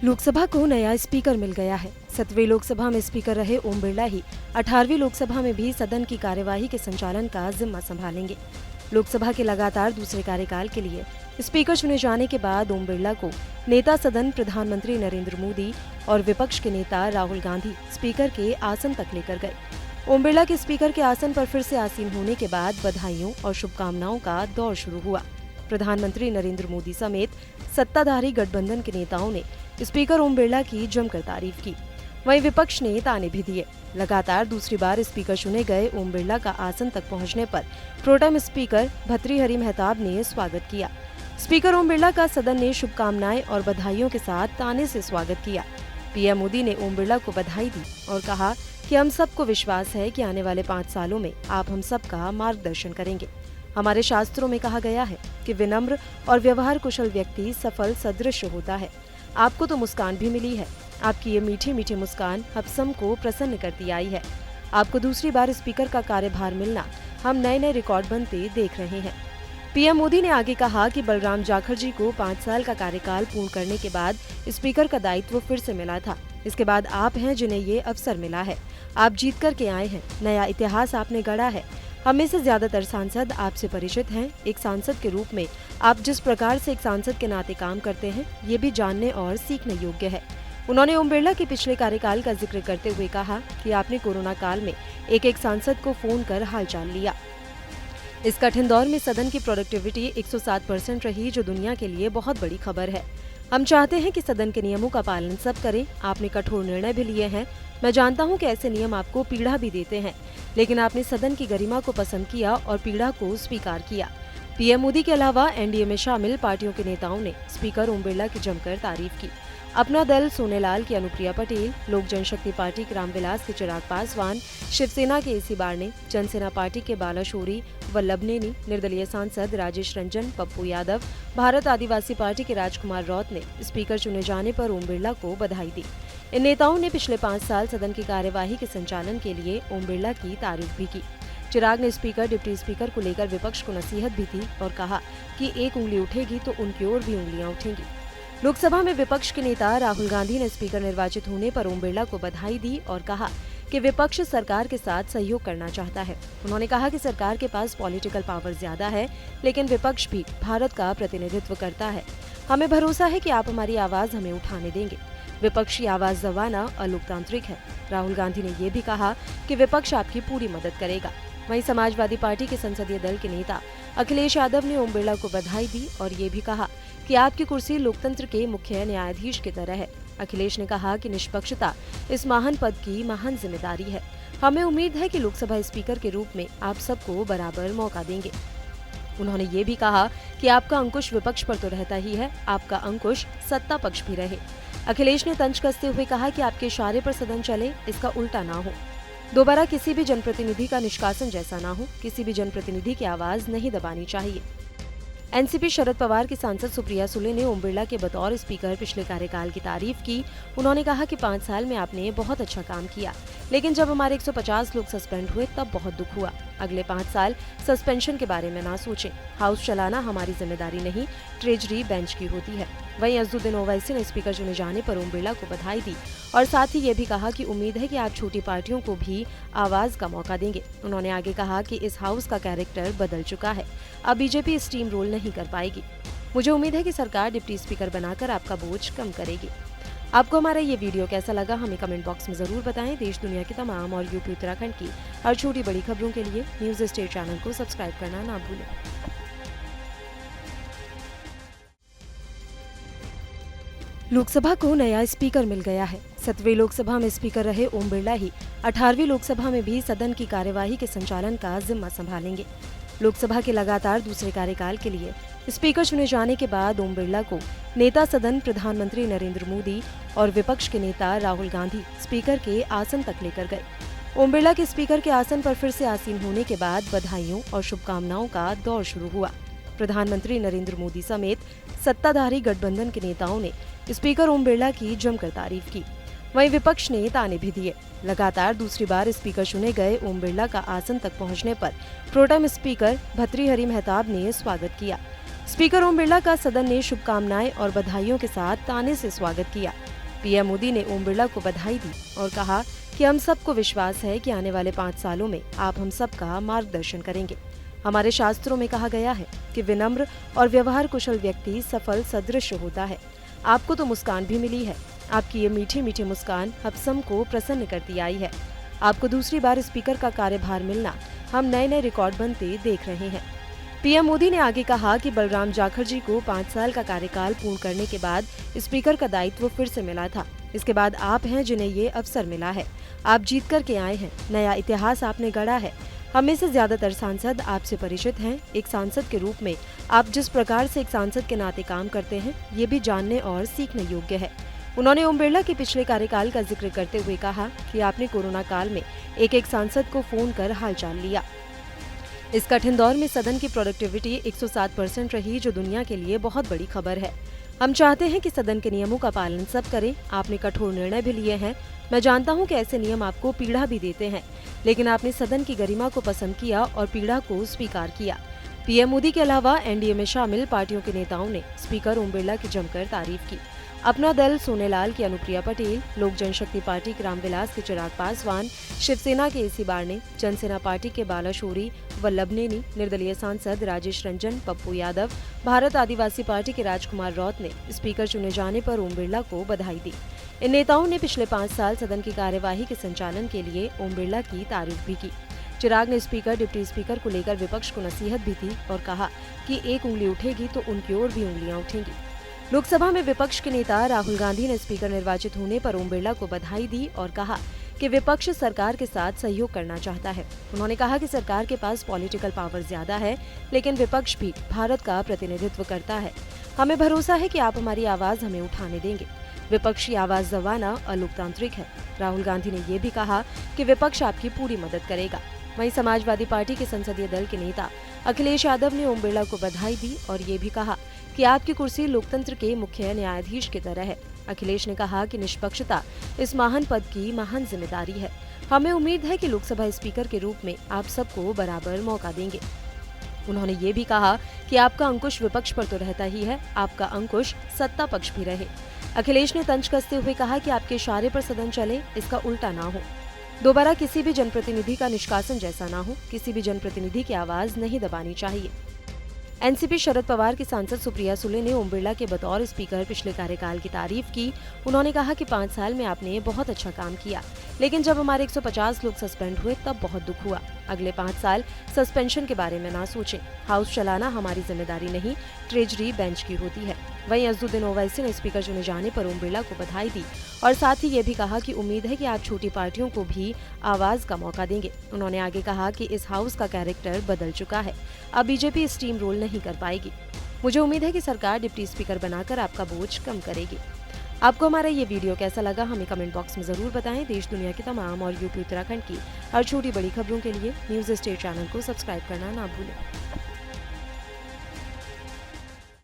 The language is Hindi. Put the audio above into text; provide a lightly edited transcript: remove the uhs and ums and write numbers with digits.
लोकसभा को नया स्पीकर मिल गया है। 7वीं लोकसभा में स्पीकर रहे ओम बिरला ही 18वीं लोकसभा में भी सदन की कार्यवाही के संचालन का जिम्मा संभालेंगे। लोकसभा के लगातार दूसरे कार्यकाल के लिए स्पीकर चुने जाने के बाद ओम बिरला को नेता सदन प्रधानमंत्री नरेंद्र मोदी और विपक्ष के नेता राहुल गांधी स्पीकर के आसन तक लेकर गए। ओम बिरला के स्पीकर के आसन पर फिर से आसीन होने के बाद बधाइयों और शुभकामनाओं का दौर शुरू हुआ। प्रधानमंत्री नरेंद्र मोदी समेत सत्ताधारी गठबंधन के नेताओं ने स्पीकर ओम बिरला की जमकर तारीफ की। वहीं विपक्ष ने ताने भी दिए। लगातार दूसरी बार स्पीकर चुने गए ओम बिरला का आसन तक पहुंचने पर प्रोटेम स्पीकर भर्तृहरि महताब ने स्वागत किया। स्पीकर ओम बिरला का सदन ने शुभकामनाएं और बधाइयों के साथ ताने से स्वागत किया। पीएम मोदी ने ओम बिरला को बधाई दी और कहा कि हम सबको विश्वास है कि आने वाले 5 सालों में आप हम सबका मार्गदर्शन करेंगे। हमारे शास्त्रों में कहा गया है कि विनम्र और व्यवहार कुशल व्यक्ति सफल सदृश होता है। आपको तो मुस्कान भी मिली है। आपकी ये मीठी मीठी मुस्कान हम सबको प्रसन्न करती आई है। आपको दूसरी बार स्पीकर का कार्यभार मिलना हम नए नए रिकॉर्ड बनते देख रहे हैं। पीएम मोदी ने आगे कहा कि बलराम जाखड़ जी को 5 साल का कार्यकाल पूर्ण करने के बाद स्पीकर का दायित्व फिर से मिला था। इसके बाद आप हैं जिन्हें ये अवसर मिला है। आप जीत कर के आए हैं। नया इतिहास आपने गढ़ा है। हमें से ज्यादातर सांसद आपसे परिचित हैं। एक सांसद के रूप में आप जिस प्रकार से एक सांसद के नाते काम करते हैं, ये भी जानने और सीखने योग्य है। उन्होंने ओम बिरला के पिछले कार्यकाल का जिक्र करते हुए कहा कि आपने कोरोना काल में एक सांसद को फोन कर हालचाल लिया। इस कठिन दौर में सदन की प्रोडक्टिविटी 107% रही, जो दुनिया के लिए बहुत बड़ी खबर है। हम चाहते हैं कि सदन के नियमों का पालन सब करें। आपने कठोर निर्णय भी लिए हैं। मैं जानता हूं कि ऐसे नियम आपको पीड़ा भी देते हैं, लेकिन आपने सदन की गरिमा को पसंद किया और पीड़ा को स्वीकार किया। पीएम मोदी के अलावा एनडीए में शामिल पार्टियों के नेताओं ने स्पीकर ओम बिरला की जमकर तारीफ की। अपना दल सोनेलाल की अनुप्रिया पटेल, लोक जनशक्ति पार्टी के रामविलास के चिराग पासवान, शिवसेना के एसी बारने, जनसेना पार्टी के बाला शौरी, वल्लभ नेनी, निर्दलीय सांसद राजेश रंजन, पप्पू यादव, भारत आदिवासी पार्टी के राजकुमार रौत ने स्पीकर चुने जाने पर ओम बिरला को बधाई दी। इन नेताओं ने पिछले 5 साल सदन की कार्यवाही के संचालन के लिए ओम बिरला की तारीफ भी की। चिराग ने स्पीकर डिप्टी स्पीकर को लेकर विपक्ष को नसीहत भी दी और कहा कि एक उंगली उठेगी तो उनकी ओर भी उंगलियां उठेंगी। लोकसभा में विपक्ष के नेता राहुल गांधी ने स्पीकर निर्वाचित होने पर ओम बिरला को बधाई दी और कहा कि विपक्ष सरकार के साथ सहयोग करना चाहता है। उन्होंने कहा कि सरकार के पास पॉलिटिकल पावर ज्यादा है, लेकिन विपक्ष भी भारत का प्रतिनिधित्व करता है। हमें भरोसा है कि आप हमारी आवाज हमें उठाने देंगे। विपक्ष की आवाज दबाना अलोकतांत्रिक है। राहुल गांधी ने ये भी कहा कि विपक्ष आपकी पूरी मदद करेगा। वहीं समाजवादी पार्टी के संसदीय दल के नेता अखिलेश यादव ने ओम बिरला को बधाई दी और ये भी कहा कि आपकी कुर्सी लोकतंत्र के मुख्य न्यायाधीश की तरह है। अखिलेश ने कहा कि निष्पक्षता इस महान पद की महान जिम्मेदारी है। हमें उम्मीद है कि लोकसभा स्पीकर के रूप में आप सबको बराबर मौका देंगे। उन्होंने ये भी कहा कि आपका अंकुश विपक्ष पर तो रहता ही है, आपका अंकुश सत्ता पक्ष भी रहे। अखिलेश ने तंज कसते हुए कहा कि आपके इशारे पर सदन चले, इसका उल्टा ना हो। दोबारा किसी भी जनप्रतिनिधि का निष्कासन जैसा ना हो। किसी भी जनप्रतिनिधि की आवाज नहीं दबानी चाहिए। एनसीपी शरद पवार की सांसद सुप्रिया सुले ने ओम बिरला के बतौर स्पीकर पिछले कार्यकाल की तारीफ की। उन्होंने कहा कि 5 साल में आपने बहुत अच्छा काम किया, लेकिन जब हमारे 150 लोग सस्पेंड हुए तब बहुत दुख हुआ। अगले 5 साल सस्पेंशन के बारे में ना सोचें। हाउस चलाना हमारी जिम्मेदारी नहीं, ट्रेजरी बेंच की होती है। वहीं अजदुद्दीन ओवैसी ने स्पीकर चुने जाने पर ओम बिरला को बधाई दी और साथ ही ये भी कहा कि उम्मीद है कि आप छोटी पार्टियों को भी आवाज का मौका देंगे। उन्होंने आगे कहा कि इस हाउस का कैरेक्टर बदल चुका है। अब बीजेपी स्टीम रोल नहीं कर पाएगी। मुझे उम्मीद है कि सरकार डिप्टी स्पीकर बनाकर आपका बोझ कम करेगी। आपको हमारा ये वीडियो कैसा लगा हमें कमेंट बॉक्स में जरूर बताएं। देश दुनिया की तमाम और यूपी उत्तराखंड की हर छोटी बड़ी खबरों के लिए न्यूज स्टेट चैनल को सब्सक्राइब करना ना भूलें। लोकसभा को नया स्पीकर मिल गया है। 7वीं लोकसभा में स्पीकर रहे ओम बिरला ही 18वीं लोकसभा में भी सदन की कार्यवाही के संचालन का जिम्मा संभालेंगे। लोकसभा के लगातार दूसरे कार्यकाल के लिए स्पीकर चुने जाने के बाद ओम बिरला को नेता सदन प्रधानमंत्री नरेंद्र मोदी और विपक्ष के नेता राहुल गांधी स्पीकर के आसन तक लेकर गए। ओम बिरला के स्पीकर के आसन पर फिर से आसीन होने के बाद बधाइयों और शुभकामनाओं का दौर शुरू हुआ। प्रधानमंत्री नरेंद्र मोदी समेत सत्ताधारी गठबंधन के नेताओं ने स्पीकर ओम बिरला की जमकर तारीफ की। वहीं विपक्ष ने ताने भी दिए। लगातार दूसरी बार स्पीकर चुने गए ओम बिरला का आसन तक पहुंचने पर प्रोटेम स्पीकर भर्तृहरि महताब ने स्वागत किया। स्पीकर ओम बिरला का सदन ने शुभकामनाएं और बधाइयों के साथ ताने से स्वागत किया। पीएम मोदी ने ओम बिरला को बधाई दी और कहा कि हम सबको विश्वास है कि आने वाले 5 सालों में आप हम सबका मार्गदर्शन करेंगे। हमारे शास्त्रों में कहा गया है कि विनम्र और व्यवहार कुशल व्यक्ति सफल सदृश होता है। आपको तो मुस्कान भी मिली है। आपकी ये मीठी मीठी मुस्कान हम सबको प्रसन्न करती आई है। आपको दूसरी बार स्पीकर का कार्यभार मिलना हम नए नए रिकॉर्ड बनते देख रहे हैं। पीएम मोदी ने आगे कहा कि बलराम जाखड़ जी को 5 साल का कार्यकाल पूर्ण करने के बाद स्पीकर का दायित्व फिर से मिला था। इसके बाद आप हैं जिन्हें ये अवसर मिला है। आप जीत कर के आए हैं, नया इतिहास आपने गढ़ा है। हमें से ज्यादातर सांसद आपसे परिचित हैं। एक सांसद के रूप में आप जिस प्रकार से एक सांसद के नाते काम करते हैं, ये भी जानने और सीखने योग्य है। उन्होंने ओम बिरला के पिछले कार्यकाल का जिक्र करते हुए कहा कि आपने कोरोना काल में एक सांसद को फोन कर हालचाल लिया। इस कठिन दौर में सदन की प्रोडक्टिविटी 107% रही, जो दुनिया के लिए बहुत बड़ी खबर है। हम चाहते हैं कि सदन के नियमों का पालन सब करें। आपने कठोर निर्णय भी लिए हैं। मैं जानता हूं कि ऐसे नियम आपको पीड़ा भी देते हैं, लेकिन आपने सदन की गरिमा को पसंद किया और पीड़ा को स्वीकार किया। पीएम मोदी के अलावा एनडीए में शामिल पार्टियों के नेताओं ने स्पीकर ओम बिरला की जमकर तारीफ की। अपना दल सोनेलाल की अनुप्रिया पटेल, लोक जनशक्ति पार्टी के रामविलास के चिराग पासवान, शिवसेना के एसी बारने, जनसेना पार्टी के बाला शौरी, वल्लभ नेनी, निर्दलीय सांसद राजेश रंजन, पप्पू यादव, भारत आदिवासी पार्टी के राजकुमार रौत ने स्पीकर चुने जाने पर ओम बिरला को बधाई दी। इन नेताओं ने पिछले 5 साल सदन की कार्यवाही के संचालन के लिए ओम बिरला की तारीफ भी की। चिराग ने स्पीकर डिप्टी स्पीकर को लेकर विपक्ष को नसीहत भी दी और कहा कि एक उंगली उठेगी तो उनकी ओर भी उंगलियां उठेंगी। लोकसभा में विपक्ष के नेता राहुल गांधी ने स्पीकर निर्वाचित होने पर ओम बिरला को बधाई दी और कहा कि विपक्ष सरकार के साथ सहयोग करना चाहता है। उन्होंने कहा कि सरकार के पास पॉलिटिकल पावर ज्यादा है, लेकिन विपक्ष भी भारत का प्रतिनिधित्व करता है। हमें भरोसा है कि आप हमारी आवाज हमें उठाने देंगे। विपक्ष की आवाज दबाना अलोकतांत्रिक है। राहुल गांधी ने ये भी कहा कि विपक्ष आपकी पूरी मदद करेगा। वहीं समाजवादी पार्टी के संसदीय दल के नेता अखिलेश यादव ने ओम बिरला को बधाई दी और ये भी कहा कि आपकी कुर्सी लोकतंत्र के मुख्य न्यायाधीश की तरह है। अखिलेश ने कहा कि निष्पक्षता इस महान पद की महान जिम्मेदारी है। हमें उम्मीद है कि लोकसभा स्पीकर के रूप में आप सबको बराबर मौका देंगे। उन्होंने ये भी कहा कि आपका अंकुश विपक्ष पर तो रहता ही है, आपका अंकुश सत्ता पक्ष भी रहे। अखिलेश ने तंज कसते हुए कहा कि आपके इशारे पर सदन चले, इसका उल्टा ना हो। दोबारा किसी भी जनप्रतिनिधि का निष्कासन जैसा ना हो। किसी भी जनप्रतिनिधि की आवाज नहीं दबानी चाहिए। एनसीपी शरद पवार की सांसद सुप्रिया सुले ने ओम बिरला के बतौर स्पीकर पिछले कार्यकाल की तारीफ की। उन्होंने कहा कि 5 साल में आपने बहुत अच्छा काम किया, लेकिन जब हमारे 150 लोग सस्पेंड हुए तब बहुत दुख हुआ। अगले 5 साल सस्पेंशन के बारे में ना सोचें। हाउस चलाना हमारी जिम्मेदारी नहीं, ट्रेजरी बेंच की होती है। वहीं अजदुद्दीन ओवैसी ने स्पीकर चुने जाने पर ओम बिरला को बधाई दी और साथ ही ये भी कहा कि उम्मीद है कि आप छोटी पार्टियों को भी आवाज का मौका देंगे। उन्होंने आगे कहा कि इस हाउस का कैरेक्टर बदल चुका है, अब बीजेपी स्टीम रोल नहीं कर पाएगी। मुझे उम्मीद है कि सरकार डिप्टी स्पीकर बनाकर आपका बोझ कम करेगी। आपको हमारा ये वीडियो कैसा लगा हमें कमेंट बॉक्स में जरूर बताएं। देश दुनिया की तमाम और यूपी उत्तराखंड की हर छोटी बड़ी खबरों के लिए न्यूज स्टेट चैनल को सब्सक्राइब करना ना भूलें।